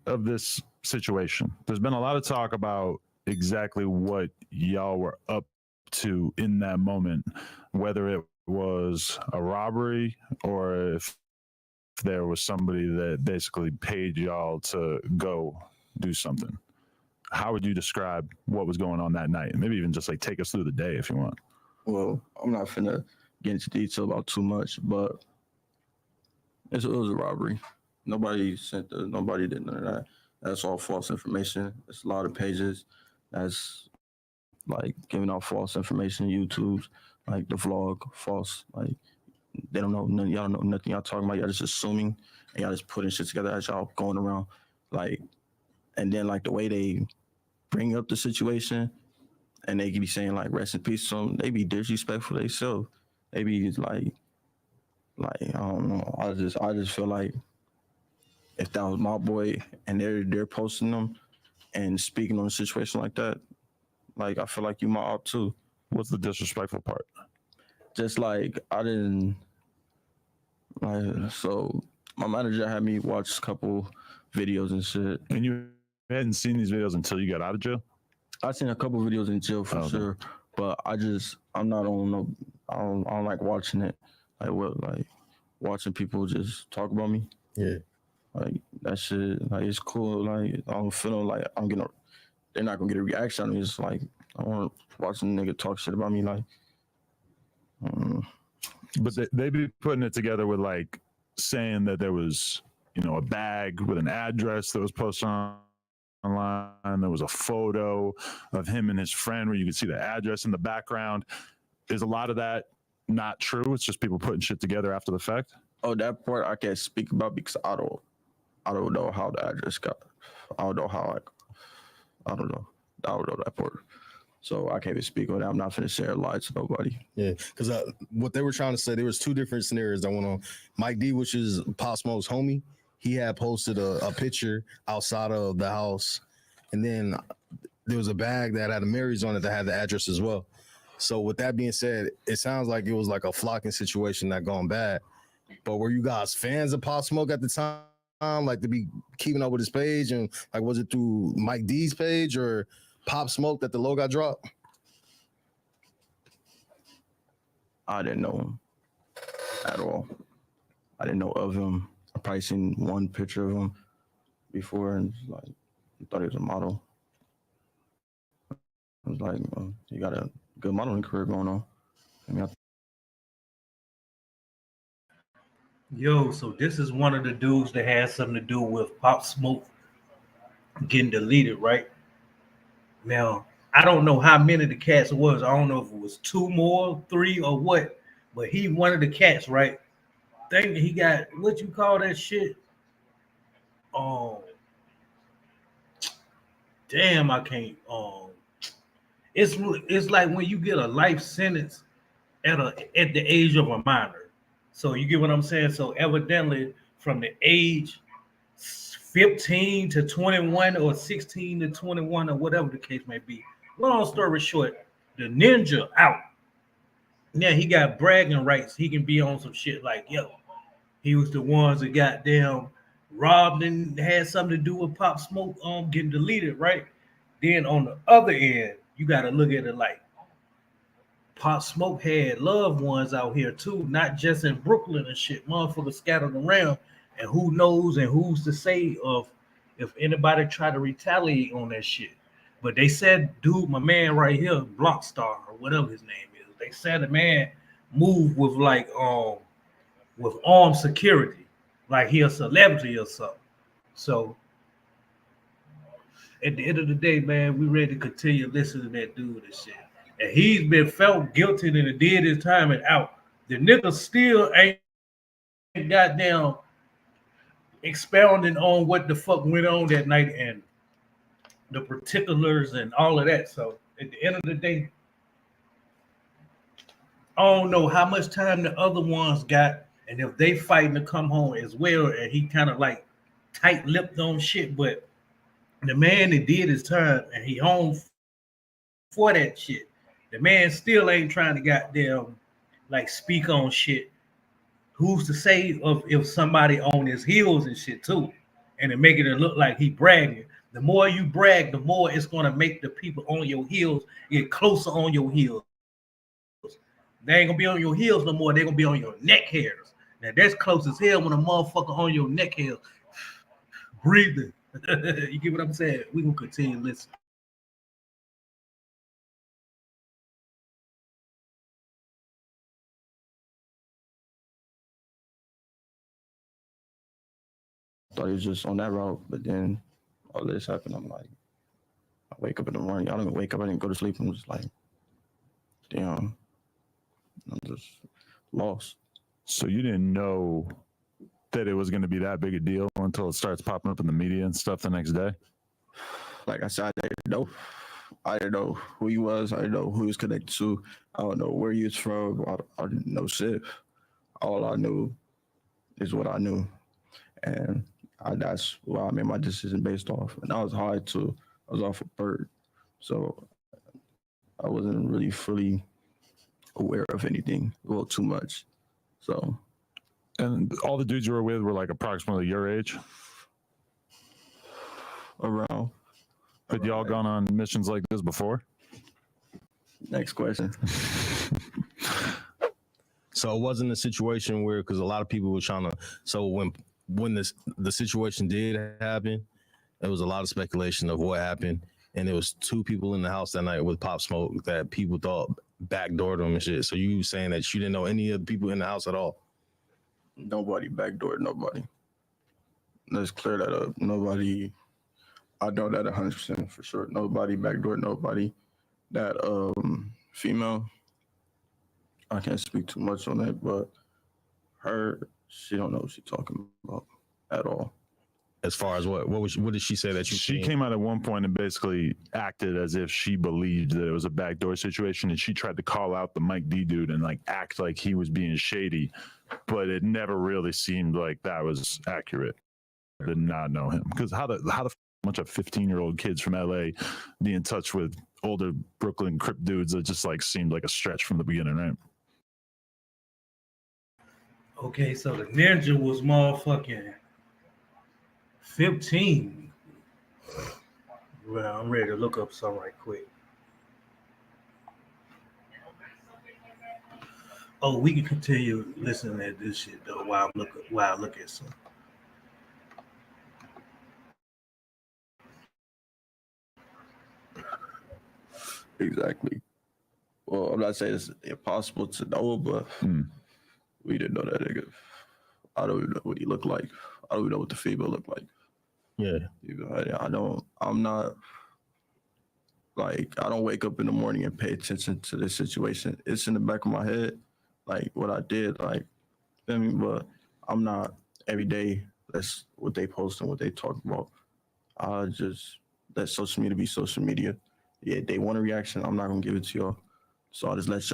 of this situation, there's been a lot of talk about exactly what y'all were up to in that moment, whether it was a robbery or if there was somebody that basically paid y'all to go do something. How would you describe what was going on that night? Maybe even just like take us through the day if you want. Well, I'm not finna get into detail about too much, but it was a robbery. Nobody did none of that. That's all false information. It's a lot of pages that's like giving out false information. YouTube's like the vlog, false. Like they don't know none. Y'all don't know nothing. Y'all talking about. Y'all just assuming and y'all just putting shit together as y'all going around. Like, and then like the way they bring up the situation and they be saying like rest in peace to them. They be disrespectful themselves. They be like I don't know. I just feel like if that was my boy and they're posting them and speaking on a situation like that, like I feel like you my op too. What's the disrespectful part? Just like I didn't like so my manager had me watch a couple videos and shit. And you hadn't seen these videos until you got out of jail? I seen a couple videos in jail for sure, but I'm not on no. I don't like watching it. Like watching people just talk about me. Yeah. Like that shit. Like it's cool. Like I'm feeling like I'm getting. They're not gonna get a reaction on me. It's like I want to watch a nigga talk shit about me. Like, but they be putting it together with like saying that there was, a bag with an address that was posted online. There was a photo of him and his friend where you could see the address in the background. Is a lot of that not true? It's just people putting shit together after the fact? Oh, that part I can't speak about because I don't know how the address got. I don't know how I don't know that part. So I can't even speak on that. I'm not finna share lies to nobody. Yeah, because what they were trying to say, there was two different scenarios that went on. Mike D, which is Pop Smoke's homie, he had posted a picture outside of the house, and then there was a bag that had a Mary's on it that had the address as well. So with that being said, it sounds like it was like a flocking situation that gone bad. But were you guys fans of Pop Smoke at the time, like to be keeping up with his page, and like was it through Mike D's page or Pop Smoke that the logo got dropped? I didn't know him at all. I didn't know of him. I probably seen one picture of him before and like thought he was a model. I was like, you got a good modeling career going on. Yo, so this is one of the dudes that has something to do with Pop Smoke getting deleted, right? Now, I don't know how many the cats was. I don't know if it was 2 more, 3, or what, but he one of the cats, right? Think he got what you call that shit? Damn, I can't. It's like when you get a life sentence at the age of a minor. So you get what I'm saying? So evidently from the age 15 to 21 or 16 to 21 or whatever the case may be. Long story short, the ninja out. Now he got bragging rights. He can be on some shit like, yo, he was the ones that got damn robbed and had something to do with Pop Smoke getting deleted, right? Then on the other end, you got to look at it like Pop Smoke had loved ones out here too, not just in Brooklyn and shit. Motherfuckers scattered around, and who knows and who's to say of if anybody try to retaliate on that shit. But they said, dude, my man right here, Blockstar or whatever his name is, they said the man moved with like with armed security, like he a celebrity or something. So at the end of the day, man, we ready to continue listening to that dude and shit. And he's been felt guilty and did his time and out. The nigga still ain't goddamn expounding on what the fuck went on that night and the particulars and all of that. So at the end of the day, I don't know how much time the other ones got and if they fighting to come home as well. And he kind of like tight-lipped on shit, but the man that did his time and he home for that shit. The man still ain't trying to goddamn like speak on shit. Who's to say of if somebody on his heels and shit too? and it making it look like he bragging. The more you brag, the more it's gonna make the people on your heels get closer on your heels. They ain't gonna be on your heels no more. They're gonna be on your neck hairs. Now that's close as hell when a motherfucker on your neck hairs breathing. You get what I'm saying? We gonna continue listening. Thought he was just on that route, but then all this happened. I'm like, I wake up in the morning. I don't even wake up. I didn't go to sleep. I'm just like, damn, I'm just lost. So you didn't know that it was going to be that big a deal until it starts popping up in the media and stuff the next day? Like I said, I didn't know. I didn't know who he was. I didn't know who he was connected to. I don't know where he was from. I didn't know shit. All I knew is what I knew. And that's why I made my decision based off. And I was hard too. I was off of Bird. So I wasn't really fully aware of anything, well, too much. So. And all the dudes you were with were like approximately your age? Around. Had y'all gone on missions like this before? Next question. So it wasn't a situation where, because a lot of people were trying to. So when the situation did happen, there was a lot of speculation of what happened, and there was 2 people in the house that night with Pop Smoke that people thought backdoored them and shit. So you saying that you didn't know any of the people in the house at all? Nobody backdoored nobody. Let's clear that up. Nobody. I know that 100% for sure. Nobody backdoored nobody. That female, I can't speak too much on that, but she don't know what she's talking about at all. As far as what did she say that you She seen? came out at one point and basically acted as if she believed that it was a backdoor situation, and she tried to call out the Mike D dude and like act like he was being shady, but it never really seemed like that was accurate. I did not know him, because how the bunch of 15-year-old kids from LA be in touch with older Brooklyn Crip dudes that just like seemed like a stretch from the beginning, right? Okay, so the ninja was motherfucking 15. Well, I'm ready to look up something right quick. Oh, we can continue listening to this shit though while I look at some. Exactly. Well, I'm not saying it's impossible to know, but we didn't know that nigga. I don't even know what he looked like. I don't even know what the female looked like. Yeah. I'm not, like, I don't wake up in the morning and pay attention to this situation. It's in the back of my head, like what I did, like, I mean, but I'm not every day. That's what they post and what they talk about. I just let social media be social media. Yeah, they want a reaction. I'm not gonna give it to y'all. So I'll just let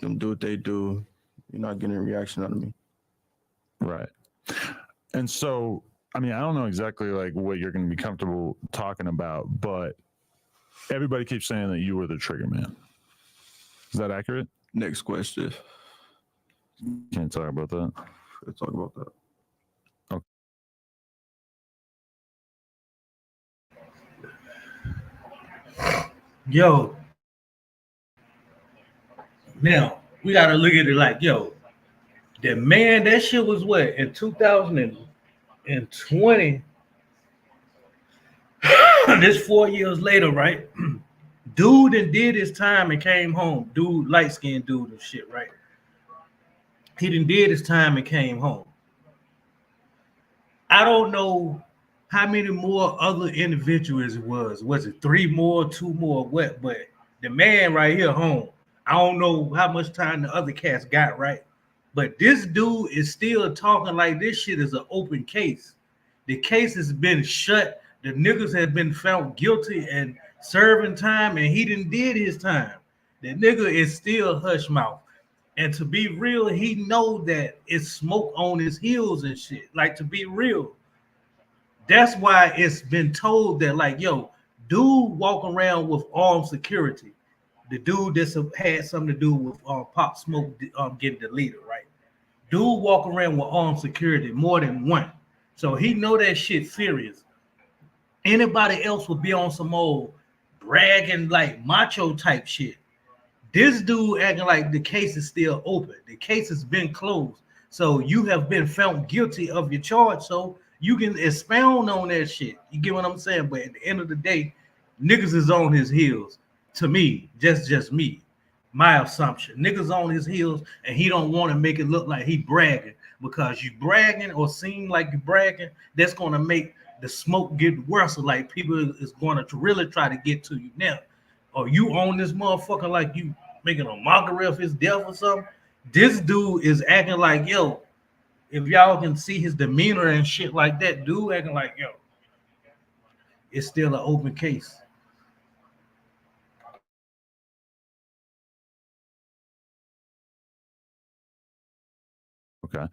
them do what they do. You're not getting a reaction out of me. Right. And so, I mean, I don't know exactly like what you're going to be comfortable talking about, but everybody keeps saying that you were the trigger man. Is that accurate? Next question. Can't talk about that. Let's talk about that. Yo, now we gotta look at it like, yo, the man, that shit was what in 2020. This 4 years later, right? Dude and did his time and came home. Dude, light skinned dude and shit, right? He done did his time and came home. I don't know how many more other individuals it was. Was it 3 more, 2 more, what? But the man right here home. I don't know how much time the other cats got, right? But this dude is still talking like this shit is an open case. The case has been shut. The niggas have been found guilty and serving time, and he done did his time. The nigga is still hush mouth. And to be real, he know that it's smoke on his heels and shit. Like, to be real. That's why it's been told that, like, yo, dude walk around with armed security. The dude that's had something to do with Pop Smoke getting deleted, right? Dude walk around with armed security, more than one. So he know that shit serious. Anybody else would be on some old bragging like macho type shit. This dude acting like the case is still open. The case has been closed. So you have been found guilty of your charge. So you can expound on that shit. You get what I'm saying? But at the end of the day, niggas is on his heels. To me, just me. My assumption. Niggas on his heels, and he don't want to make it look like he bragging. Because you bragging or seem like you bragging, that's gonna make the smoke get worse. Like people is going to really try to get to you now. Or you own this motherfucker like you making a mockery of his death or something. This dude is acting like, yo, if y'all can see his demeanor and shit like that, dude acting like, yo, it's still an open case. Okay.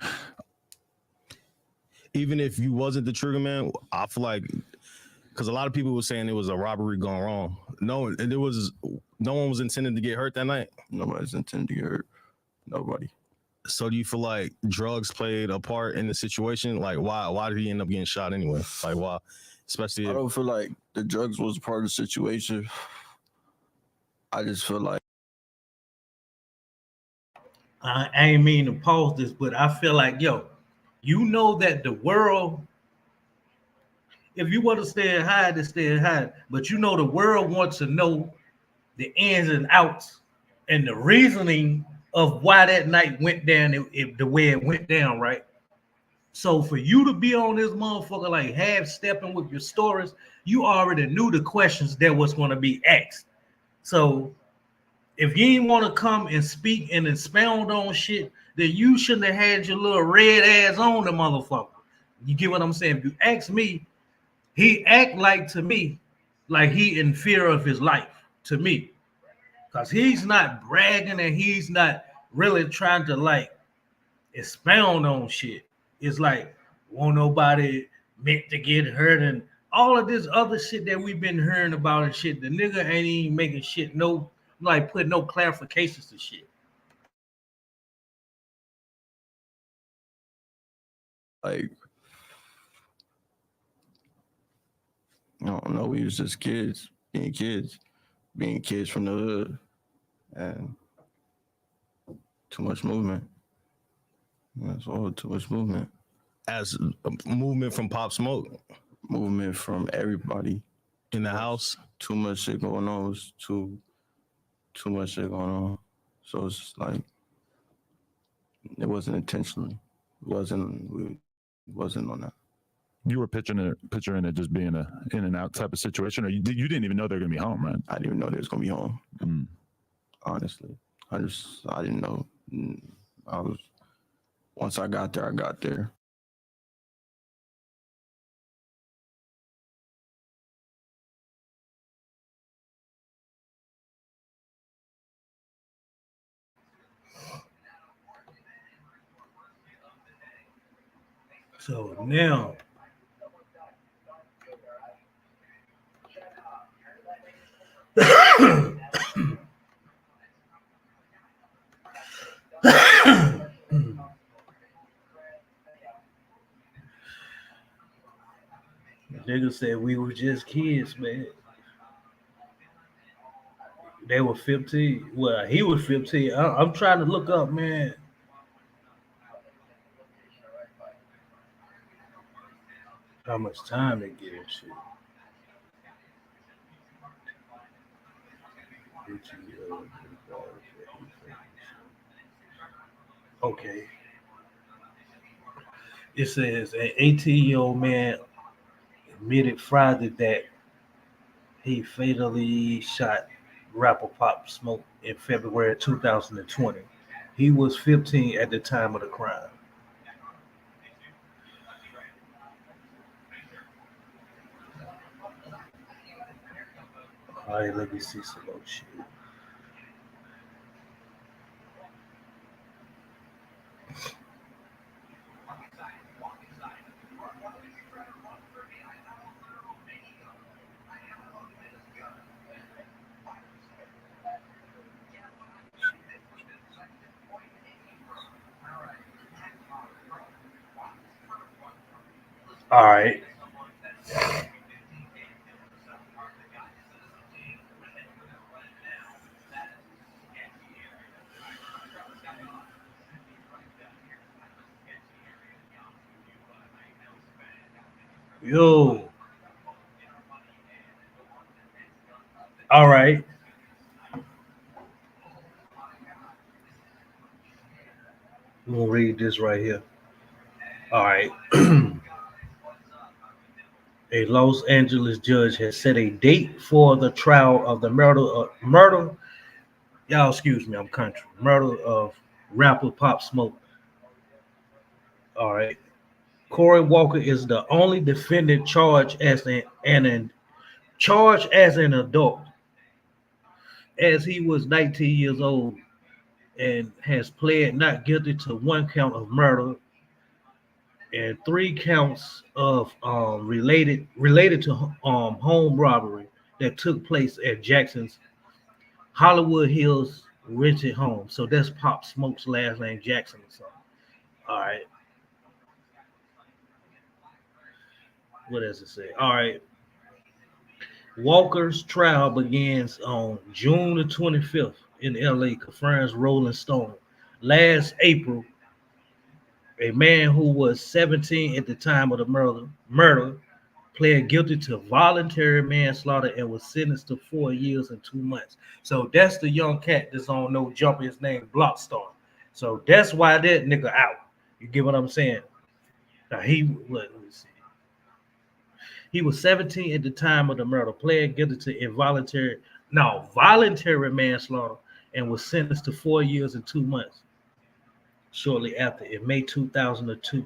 Even if you wasn't the trigger man, I feel like because a lot of people were saying it was a robbery gone wrong. No, and it was no one was intended to get hurt that night. Nobody's intended to get hurt. Nobody. So do you feel like drugs played a part in the situation? Like why did he end up getting shot anyway? Like why? Especially I don't feel like the drugs was part of the situation. I just feel like I ain't mean to pause this, but I feel like, yo, you know that the world, if you want to stay high, then stay high. But you know the world wants to know the ins and outs and the reasoning of why that night went down the way it went down, right? So for you to be on this motherfucker like half stepping with your stories, you already knew the questions that was going to be asked. So if you didn't want to come and speak and expound on shit, then you shouldn't have had your little red ass on the motherfucker. You get what I'm saying? If you ask me, he act like to me, like he in fear of his life to me. Because he's not bragging and he's not really trying to like expound on shit. It's like, won't nobody meant to get hurt and all of this other shit that we've been hearing about and shit. The nigga ain't even making shit no, like putting no clarifications to shit. I don't know. We was just being kids from the hood, and too much movement. That's all. Too much movement. as a movement from Pop Smoke Movement from everybody. in the house. Too much shit going on. It was too much shit going on. So it's just like it wasn't intentionally. We wasn't on that. You were picturing it just being a in and out type of situation, or you didn't even know they're gonna be home, right? I didn't even know they was gonna be home. Mm. Honestly, I didn't know. Once I got there, I got there. So now nigga said we were just kids, man. They were 15. Well, he was 15. I'm trying to look up, man. How much time they get and shit. Okay. It says an 18-year-old man admitted Friday that he fatally shot rapper Pop Smoke in February 2020. He was 15 at the time of the crime. All right, let me see some more shit. All right. Yo. All right. I'm gonna read this right here. All right. A Los Angeles judge has set a date for the trial of the murder. Y'all, excuse me, I'm country. Murder of rapper Pop Smoke. All right. Corey Walker is the only defendant charged as charged as an adult, as he was 19 years old and has pled not guilty to one count of murder and three counts of related to home robbery that took place at Jackson's Hollywood Hills rented home. So that's Pop Smoke's last name, Jackson or something. All right. What does it say? All right. Walker's trial begins on June the 25th in LA, confirms Rolling Stone. Last April, a man who was 17 at the time of the murder pled guilty to voluntary manslaughter and was sentenced to 4 years and 2 months. So that's the young cat that's on No Jumper. His name Blockstar. So that's why that nigga out. You get what I'm saying? Now let me see. He was 17 at the time of the murder, pled guilty to voluntary manslaughter, and was sentenced to 4 years and 2 months. Shortly after, in May 2002,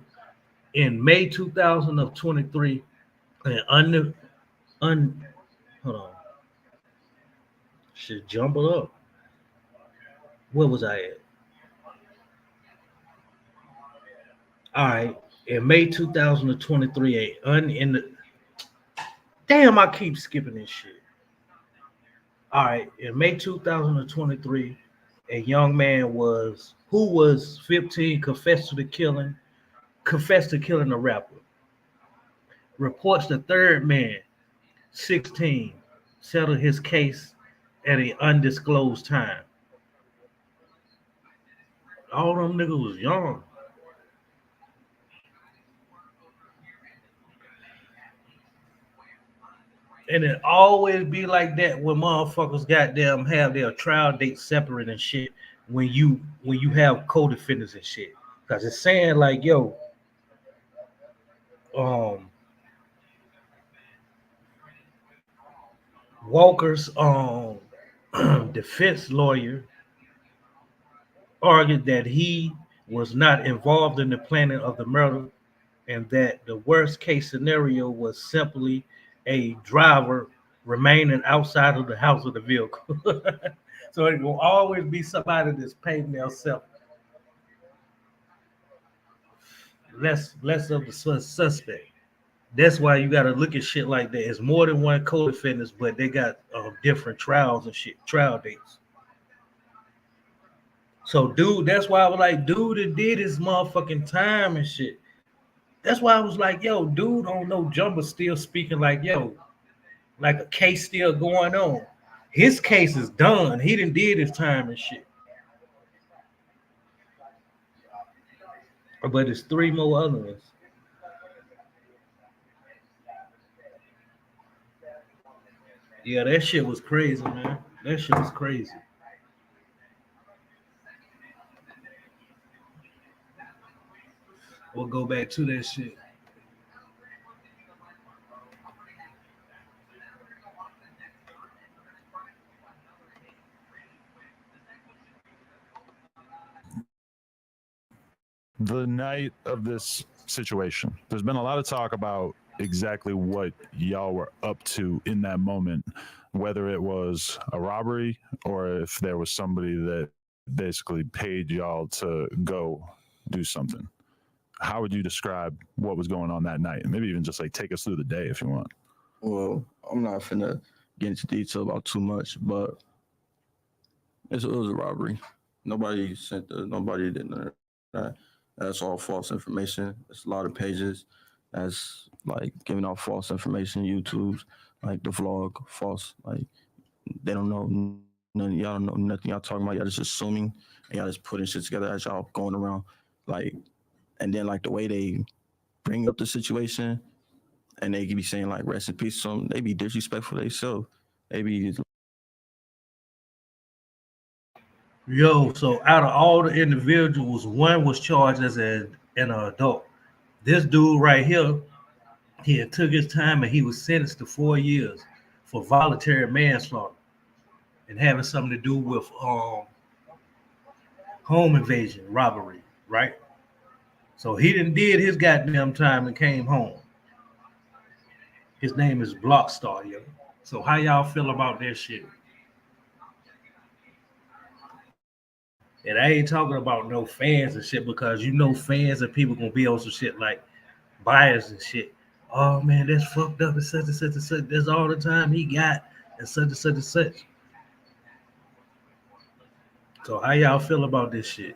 in May 2023, hold on, should jump it up. Where was I at? All right, in May 2023, damn, I keep skipping this shit. All right, in May 2023, a young man who was 15 confessed to killing a rapper. Reports the third man, 16, settled his case at an undisclosed time. All them niggas was young. And it always be like that when motherfuckers goddamn have their trial dates separate and shit when you have co-defendants and shit. Cause it's saying like, yo, Walker's defense lawyer argued that he was not involved in the planning of the murder and that the worst case scenario was simply a driver remaining outside of the house of the vehicle. So it will always be somebody that's paying themselves less of the suspect. That's why you got to look at shit like that. It's more than one co-defendants, but they got different trials and shit, trial dates. So, dude, that's why I was like, dude, it did his motherfucking time and shit. That's why I was like, yo, dude, on No Jumper still speaking like, yo, like a case still going on. His case is done. He done did his time and shit. But there's 3 more other ones. Yeah, that shit was crazy, man. That shit was crazy. We'll go back to that shit. The night of this situation, there's been a lot of talk about exactly what y'all were up to in that moment, whether it was a robbery or if there was somebody that basically paid y'all to go do something. How would you describe what was going on that night? Maybe even just like take us through the day if you want. Well, I'm not finna get into detail about too much, but it was a robbery. Nobody did none of that. That's all false information. It's a lot of pages. that's like giving out false information. YouTube's like the vlog false. Like they don't know none. Y'all don't know nothing. Y'all talking about. Y'all just assuming and y'all just putting shit together as y'all going around. Like, and then like the way they bring up the situation, and they be saying like rest in peace. Some they be disrespectful to themselves. They be Yo, so out of all the individuals, one was charged as an adult. This dude right here, he had took his time and he was sentenced to 4 years for voluntary manslaughter and having something to do with home invasion, robbery, right? So he done did his goddamn time and came home. His name is Blockstar, yo. So how y'all feel about that shit? And I ain't talking about no fans and shit, because you know fans and people gonna be on some shit like bias and shit. Oh man, that's fucked up and such and such and such. That's all the time he got and such and such and such. So how y'all feel about this shit?